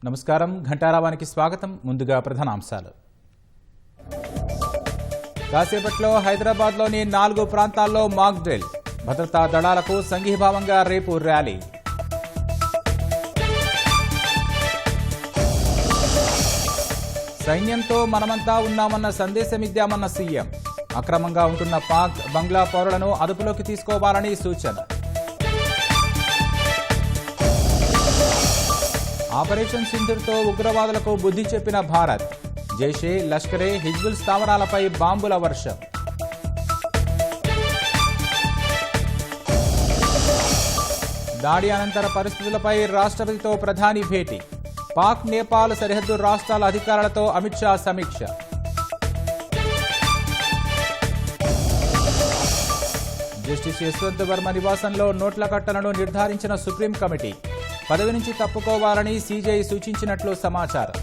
నమస్కారం ఘంటారావానికి స్వాగతం. ముందుగా ప్రధానాంశాలు. కాసేపట్లో హైదరాబాద్లోని 4 ప్రాంతాల్లో మాక్ డ్రిల్. భద్రతా దళాలకు సంఘీభావంగా రేపు ర్యాలీ. సైన్యంతో మనమంతా ఉన్నామన్న సందేశమిద్దామన్న సీఎం. అక్రమంగా ఉంటున్న పాక్ బంగ్లా పౌరులను అదుపులోకి తీసుకోవాలని సూచన. ఆపరేషన్ సింధూర్తో ఉగ్రవాదులకు బుద్ధి చెప్పిన భారత్. జైషే, లష్కరే, హిజ్బుల్ స్థావరాలపై బాంబుల వర్షం. దాడి అనంతర పరిస్థితులపై రాష్ట్రపతితో ప్రధాని భేటీ. పాక్, నేపాల్ సరిహద్దు రాష్ట్రాల అధికారులతో అమిత్ షా సమీక్ష. జస్టిస్ యశ్వంత్ వర్మ నివాసంలో నోట్ల కట్టలను నిర్ధారించిన సుప్రీం కమిటీ. పదవి నుంచి తప్పుకోవాలని సీజేఐ సూచించినట్లు సమాచారం.